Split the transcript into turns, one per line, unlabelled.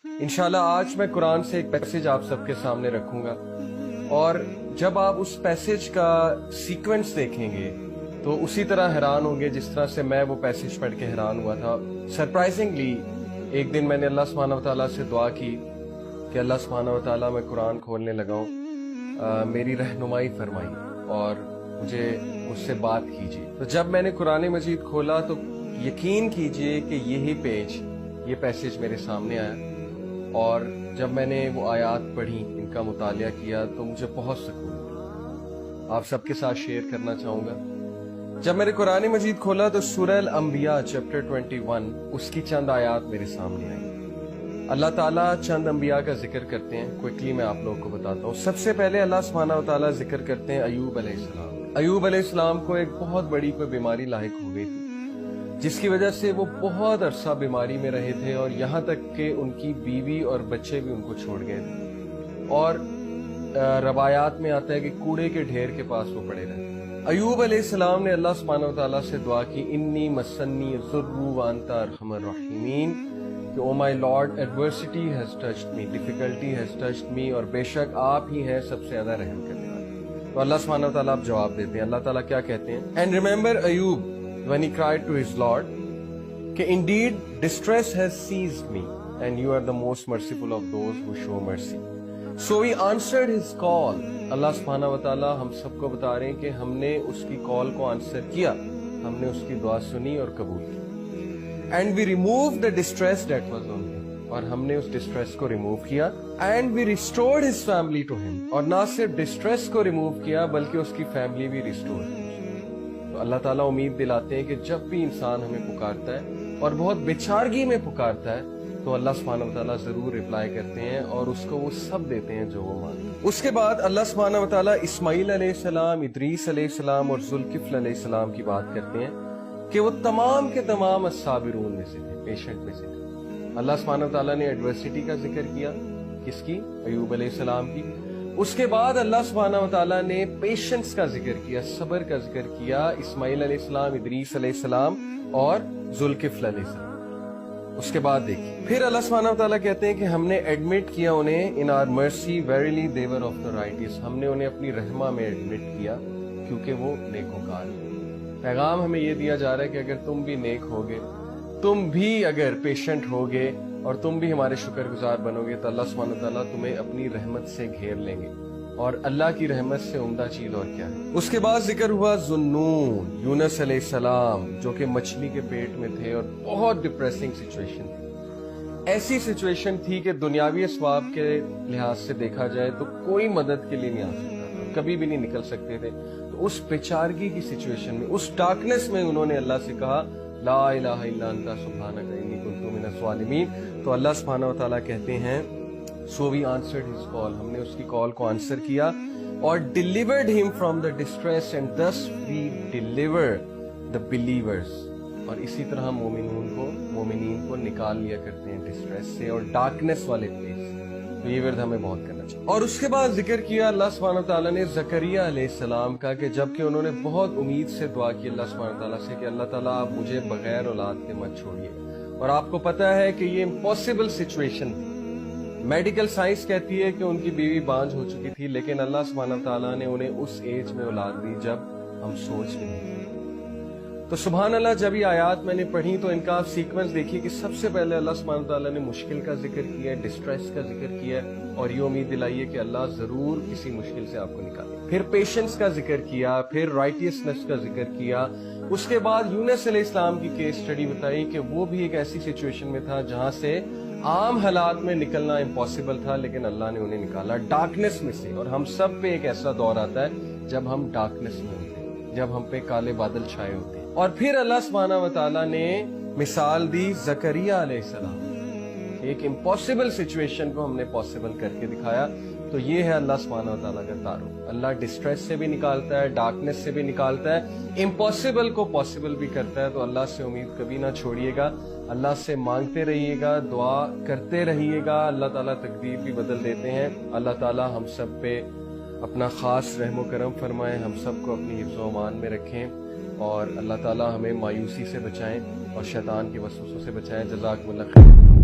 इंशाल्लाह आज मैं कुरान से एक पैसेज आप सबके सामने रखूंगा और जब आप उस पैसेज का सीक्वेंस देखेंगे तो उसी तरह हैरान होंगे जिस तरह से मैं वो पैसेज पढ़ के हैरान हुआ था। सरप्राइजिंगली एक दिन मैंने अल्लाह सुब्हानहू व तआला से दुआ की कि अल्लाह सुब्हानहू व तआला मैं कुरान खोलने लगा हूँ, मेरी रहनुमाई फरमाई और मुझे उससे बात कीजिए। तो जब मैंने कुरान मजीद खोला तो यकीन कीजिए कि यही पेज, ये पैसेज मेरे सामने आया और जब मैंने वो आयात पढ़ी, इनका मुतालिया किया तो मुझे बहुत सुकून मिला। आप सबके साथ शेयर करना चाहूँगा। जब मैंने कुरान मजीद खोला तो सूरह अल-अंबिया चैप्टर 21 उसकी चंद आयात मेरे सामने आई। अल्लाह ताला चंद अंबिया का जिक्र करते हैं, क्विकली मैं आप लोगों को बताता हूँ। सबसे पहले अल्लाह सुब्हानहू व तआला जिक्र करते हैं अय्यूब अलैहिस्सलाम। अय्यूब अलैहिस्सलाम को एक बहुत बड़ी कोई बीमारी लाहिक हो गई थी, जिसकी वजह से वो बहुत अरसा बीमारी में रहे थे और यहाँ तक कि उनकी बीवी और बच्चे भी उनको छोड़ गए थे और रवायात में आता है कि कूड़े के ढेर के पास वो पड़े रहे। अय्यूब अलैहिस्सलाम ने अल्लाह सुब्हानहू व तआला से दुआ की, इन्नी मस्सन्नी ज़ुर्रु व अंता अरहमर राहिमीन, कि O my Lord adversity has touched me, difficulty has touched me, और बेशक आप ही हैं सबसे ज्यादा रहम करने वाले। तो अल्लाह सुब्हानहू व तआला आप जवाब देते हैं। अल्लाह ताला क्या कहते हैं? And remember Ayyub when he cried to his Lord कि indeed distress has seized me and you are the most merciful of those who show mercy, so he answered his call. Allah सुब्हानहू व तआला हम सबको बता रहे हैं कि हमने उसकी कॉल को आंसर किया, हमने उसकी दुआ सुनी और कबूल की। And we remove the distress that was on him, और हमने उस डिस्ट्रेस को रिमूव किया। And we restored his family to him, और ना सिर्फ डिस्ट्रेस को रिमूव किया बल्कि उसकी फैमिली भी रिस्टोर की। तो अल्लाह ताला उम्मीद दिलाते हैं कि जब भी इंसान हमें पुकारता है और बहुत बेचारगी में पुकारता है तो अल्लाह सुब्हानहू व तआला जरूर रिप्लाई करते हैं और उसको वो सब देते हैं जो वो मांगता है। उसके बाद अल्लाह सुब्हानहू व तआला इस्माइल अलैहिस्सलाम, इदरीस अलैहिस्सलाम और जुल्किफ्ल अलैहिस्सलाम की बात करते हैं कि वो तमाम के तमाम अस्साबिरून में से थे, पेशेंट में से थे। अल्लाह सुब्हानहू व तआला ने एडवर्सिटी का जिक्र किया, किसकी? अय्यूब अलैहिस्सलाम की। उसके बाद अल्लाह सुब्हानहू व तआला ने पेशेंस का जिक्र किया, सब्र का जिक्र किया, इस्माइल अलैहिस्सलाम, इदरीस अलैहिस्सलाम और जुल्किफ्ल अलैहिस्सलाम। उसके बाद देखिए फिर अल्लाह सुब्हानहू व तआला कहते हैं कि हमने एडमिट किया उन्हें in our mercy verily they were of the righteous, हमने उन्हें अपनी रहमा में एडमिट किया क्योंकि वो नेकोकार है। पैगाम हमें ये दिया जा रहा है कि अगर तुम भी नेक होगे, तुम भी अगर पेशेंट होगे और तुम भी हमारे शुक्रगुजार बनोगे तो अल्लाह सुब्हानहू व तआला तुम्हें अपनी रहमत से घेर लेंगे, और अल्लाह की रहमत से उम्दा चीज और क्या है। उसके बाद जिक्र हुआ ज़ुन्नून, यूनुस अलैहिस्सलाम, जो कि मछली के पेट में थे और बहुत डिप्रेसिंग सिचुएशन थी। ऐसी सिचुएशन थी कि दुनियावी असबाब के लिहाज से देखा जाए तो कोई मदद के लिए नहीं आ सकता था, कभी भी नहीं निकल सकते थे। तो उस बेचारगी की सिचुएशन में, उस डार्कनेस में उन्होंने अल्लाह से कहा ला इलाहा इल्ला अंता सुब्हानका इन्नी कुन्तु मिनज़ ज़ालिमीन। तो अल्लाह सुब्हानहू व तआला कहते हैं so we answered his call, हमने उसकी कॉल को आंसर किया और delivered him from the distress and thus we deliver the believers. और इसी तरह मोमिनीन को निकाल लिया करते हैं डिस्ट्रेस से और डार्कनेस वाले प्लेस। तो ये वर्द हमें बहुत करना चाहिए। और उसके बाद जिक्र किया अल्लाह सुब्हानहू व तआला ने ज़करिया अलैहिस्सलाम का, कि जबकि उन्होंने बहुत उम्मीद से दुआ की अल्लाह सुब्हानहू व तआला से कि अल्लाह ताला आप मुझे बगैर औलाद के मत छोड़िए। और आपको पता है कि ये इम्पॉसिबल सिचुएशन थी। मेडिकल साइंस कहती है कि उनकी बीवी बांझ हो चुकी थी, लेकिन अल्लाह सुब्हानहू व तआला ने उन्हें उस एज में औलाद दी जब हम सोच भी नहीं सकते। तो सुभान अल्लाह, जब ये आयात मैंने पढ़ी तो इनका आप सीक्वेंस देखिए कि सबसे पहले अल्लाह सुब्हानहू व तआला ने मुश्किल का जिक्र किया, डिस्ट्रेस का जिक्र किया और ये उम्मीद दिलाई है कि अल्लाह जरूर किसी मुश्किल से आपको निकाले। फिर पेशेंस का जिक्र किया, फिर राइटियसनेस का जिक्र किया। उसके बाद यूनुस अलैहिस्सलाम की केस स्टडी बताई कि वो भी एक ऐसी सिचुएशन में था जहां से आम हालात में निकलना इम्पॉसिबल था, लेकिन अल्लाह ने उन्हें निकाला डार्कनेस में से। और हम सब पे एक ऐसा दौर आता है जब हम डार्कनेस में होते हैं, जब हम पे काले बादल छाए होते हैं। और फिर अल्लाह सुब्हानहू व तआला ने मिसाल दी ज़करिया अलैहिस्सलाम, एक इम्पॉसिबल सिचुएशन को हमने पॉसिबल करके दिखाया। तो ये है अल्लाह सुब्हानहू व तआला का तारुफ। अल्लाह डिस्ट्रेस से भी निकालता है, डार्कनेस से भी निकालता है, इम्पॉसिबल को पॉसिबल भी करता है। तो अल्लाह से उम्मीद कभी ना छोड़िएगा, अल्लाह से मांगते रहिएगा, दुआ करते रहिएगा। अल्लाह ताला तकदीर भी बदल देते हैं। अल्लाह ताला हम सब पे अपना खास रहम व करम फरमाए, हम सबको अपनी हिफ्ज़ व अमान में रखें और अल्लाह ताला हमें मायूसी से बचाएं और शैतान के वसवसों से बचाएं। जज़ाकुमुल्लाह खैर।